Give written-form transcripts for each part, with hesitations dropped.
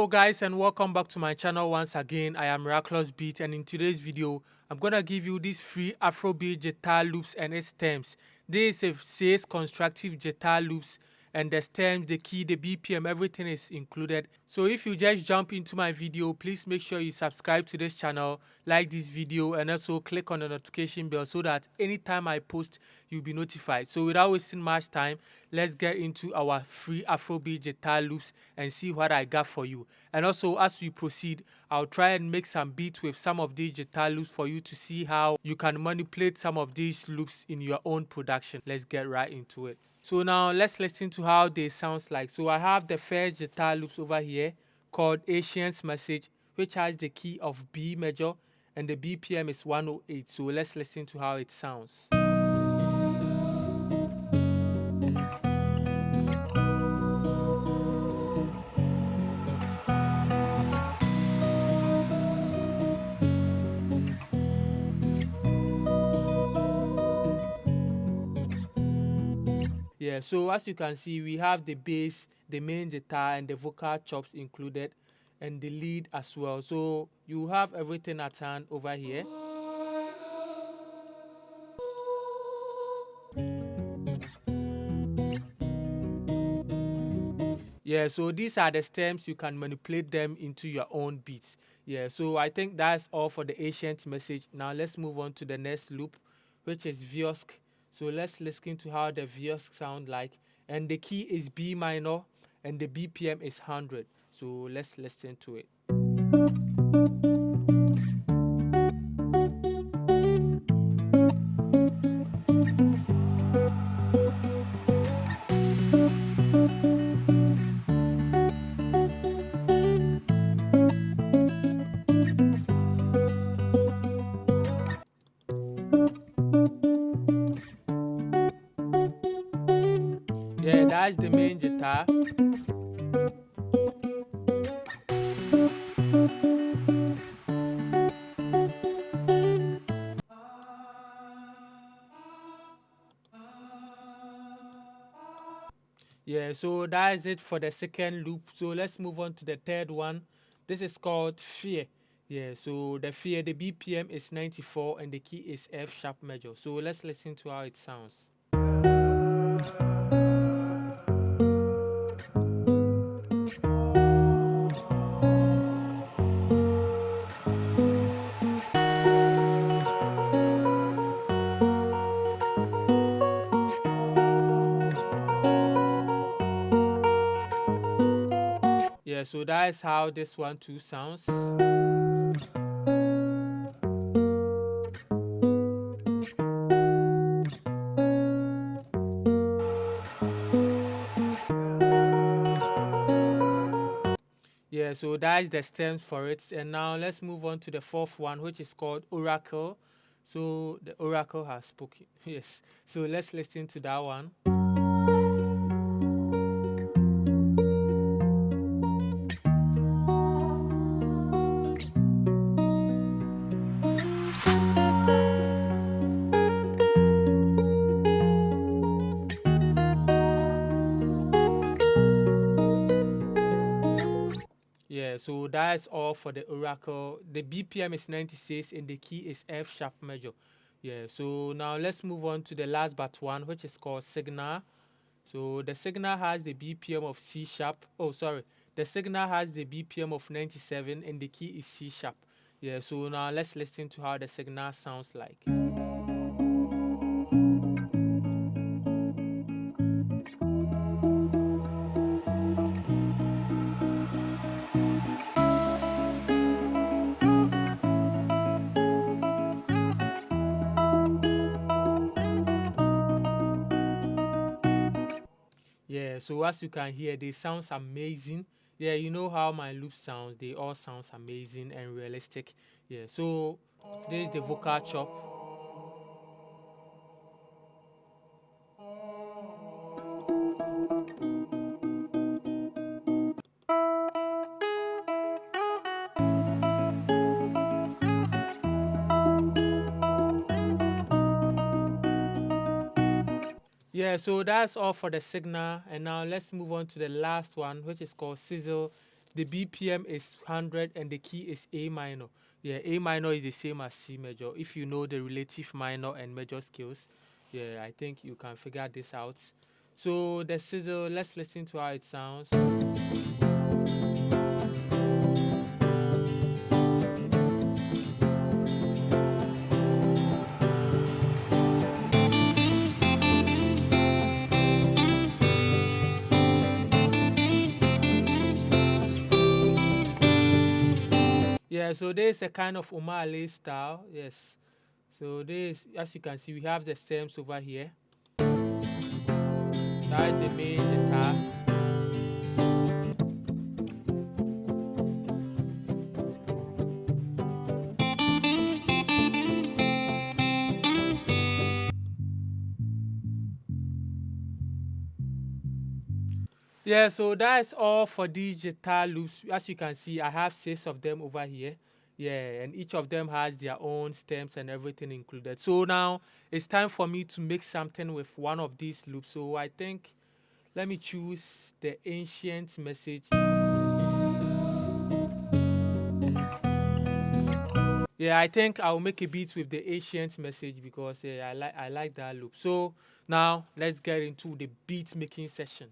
Hello guys and welcome back to my channel once again. I am Mirakilouz Beatz, and in today's video I'm gonna give you these free Afrobeat guitar loops and its stems. This says constructive guitar loops, and the stems, the key, the BPM, everything is included. So if you just jump into my video, please make sure you subscribe to this channel, like this video, and also click on the notification bell so that anytime I post you'll be notified. So without wasting much time, let's get into our free Afrobeat guitar loops and see what I got for you. And also, as we proceed, I'll try and make some beats with some of these guitar loops for you to see how you can manipulate some of these loops in your own production. Let's get right into it. So now let's listen to how they sounds like. So I have the first guitar loops over here called Asian's Message, which has the key of B major and the BPM is 108. So let's listen to how it sounds. Yeah, so as you can see, we have the bass, the main guitar, and the vocal chops included, and the lead as well. So you have everything at hand over here. Yeah, so these are the stems. You can manipulate them into your own beats. Yeah, so I think that's all for the ancient message. Now let's move on to the next loop, which is Viosk. So let's listen to how the Viosk sound like. And the key is B minor and the BPM is 100. So let's listen to it. Yeah, that's the main guitar. Yeah, so that is it for the second loop. So let's move on to the third one. This is called Fear. Yeah, so the Fear, the BPM is 94 and the key is F sharp major. So let's listen to how it sounds. Yeah, so that is how this one too sounds. Yeah, so that is the stems for it. And now let's move on to the fourth one, which is called Oracle. So the Oracle has spoken. Yes. So let's listen to that one. Yeah, so that's all for the Oracle. The BPM is 96 and the key is F sharp major. Yeah, so now let's move on to the last but one, which is called Signal. So the Signal has the BPM of C sharp. Oh, sorry. The Signal has the BPM of 97 and the key is C sharp. Yeah, so now let's listen to how the Signal sounds like. Yeah, so as you can hear, they sounds amazing. Yeah, you know how my loop sounds. They all sounds amazing and realistic. Yeah, so there's the vocal chop. Yeah, so that's all for the Signal. And now let's move on to the last one, which is called Sizzle. the BPM is 100 and the key is A minor. Yeah, A minor is the same as C major. If you know the relative minor and major scales, yeah, I think you can figure this out. So the sizzle, let's listen to how it sounds. Yeah, so there's a kind of Omah style. Yes. So this, as you can see, we have the stems over here. That's the main guitar. Yeah, so that's all for these guitar loops. As you can see, I have 6 of them over here. Yeah, and each of them has their own stems and everything included. So now it's time for me to make something with one of these loops. So I think let me choose the ancient message. Yeah, I think I'll make a beat with the ancient message because I like that loop. So now let's get into the beat making session.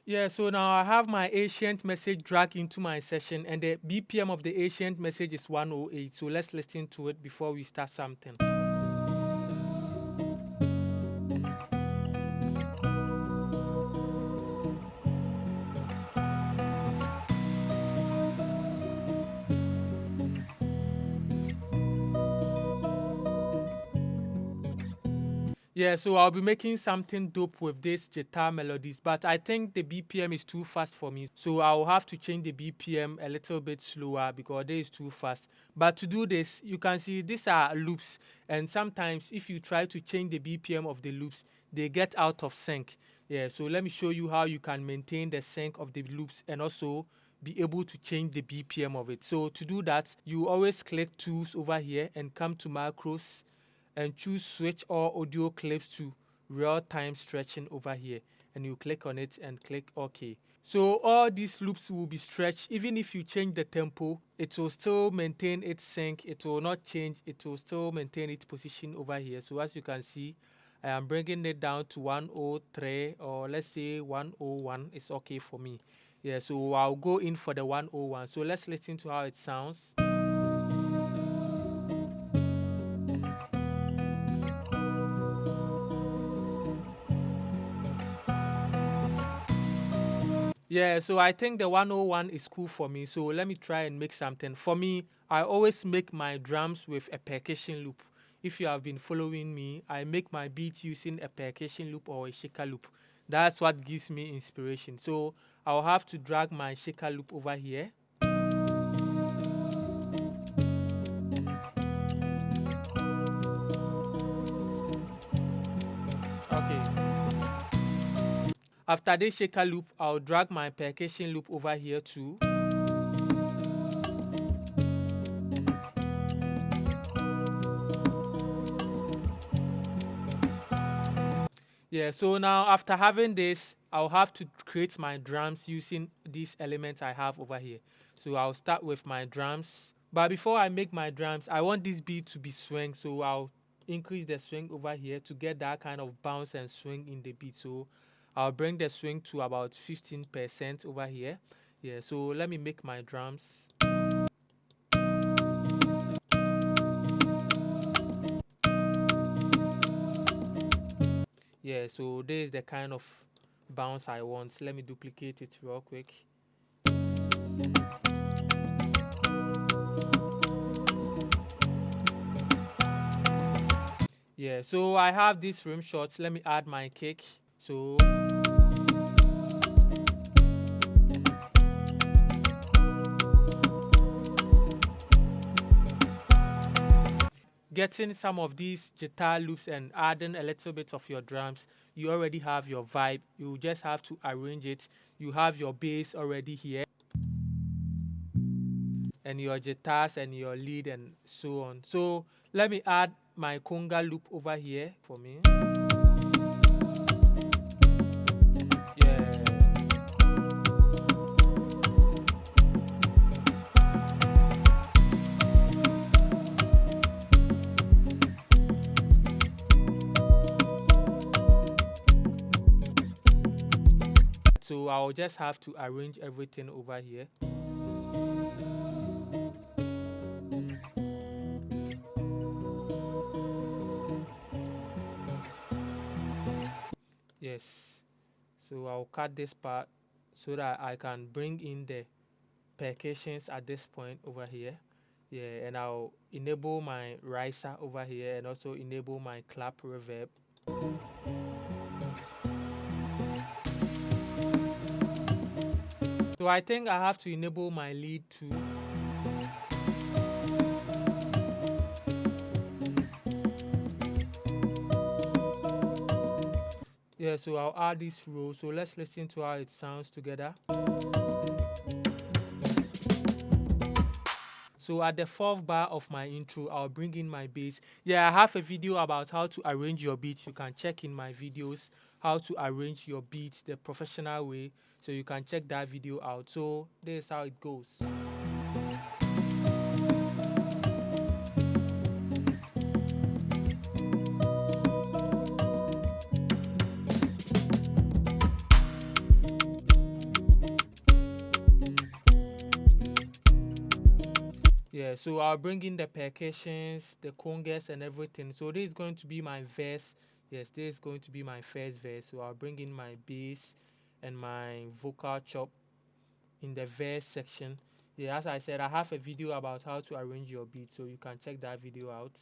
Yeah, so now I have my ancient message drag into my session and the BPM of the ancient message is 108. So let's listen to it before we start something. Yeah, so I'll be making something dope with this guitar melodies, but I think the BPM is too fast for me. So I'll have to change the BPM a little bit slower because this is too fast. But to do this, you can see these are loops, and sometimes if you try to change the BPM of the loops, they get out of sync. Yeah, so let me show you how you can maintain the sync of the loops and also be able to change the BPM of it. So to do that, you always click tools over here and come to macros and choose switch all audio clips to real time stretching over here, and you click on it and click OK. So all these loops will be stretched. Even if you change the tempo, it will still maintain its sync. It will not change. It will still maintain its position over here. So as you can see, I am bringing it down to 103, or let's say 101 is okay for me. Yeah, so I'll go in for the 101. So let's listen to how it sounds. Yeah, so I think the 101 is cool for me. So let me try and make something. For me, I always make my drums with a percussion loop. If you have been following me, I make my beats using a percussion loop or a shaker loop. That's what gives me inspiration. So I'll have to drag my shaker loop over here. Okay. After this shaker loop, I'll drag my percussion loop over here too. Yeah, so now after having this, I'll have to create my drums using these elements I have over here. So I'll start with my drums. But before I make my drums, I want this beat to be swing. So I'll increase the swing over here to get that kind of bounce and swing in the beat. So I'll bring the swing to about 15% over here. Yeah, so let me make my drums. Yeah, so this is the kind of bounce I want. Let me duplicate it real quick. Yeah, so I have these rim shots. Let me add my kick. So getting some of these guitar loops and adding a little bit of your drums, you already have your vibe. You just have to arrange it. You have your bass already here, and your guitars and your lead and so on. So let me add my conga loop over here for me. Yeah. I'll just have to arrange everything over here. Yes, so I'll cut this part so that I can bring in the percussions at this point over here. Yeah, and I'll enable my riser over here and also enable my clap reverb. So I think I have to enable my lead too. Yeah, so I'll add this row. So let's listen to how it sounds together. So at the fourth bar of my intro, I'll bring in my bass. Yeah, I have a video about how to arrange your beats. You can check in my videos how to arrange your beats the professional way. So you can check that video out. So this is how it goes. Yeah, so I'll bring in the percussions, the congas and everything. So this is going to be my verse. Yes, this is going to be my first verse. So I'll bring in my bass and my vocal chop in the verse section. Yeah, as I said, I have a video about how to arrange your beat, so you can check that video out.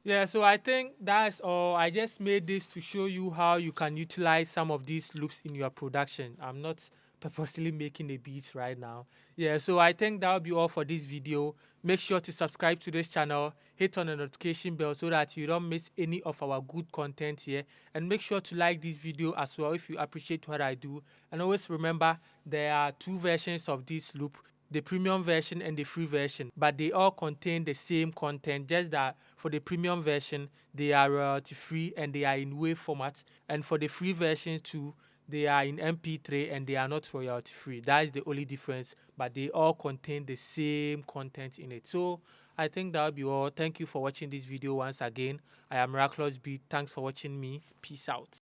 Yeah, so I think that's all. I just made this to show you how you can utilize some of these loops in your production. I'm not purposely making a beat right now. Yeah, so I think that'll be all for this video. Make sure to subscribe to this channel, hit on the notification bell so that you don't miss any of our good content here. And make sure to like this video as well if you appreciate what I do. And always remember, there are two versions of this loop, the premium version and the free version, but they all contain the same content, just that for the premium version they are royalty free and they are in wave format, and for the free version too, they are in mp3 and they are not royalty free. That is the only difference, but they all contain the same content in it. So I think that'll be all. Thank you for watching this video once again. I am Mirakilouz Beatz. Thanks for watching me. Peace out.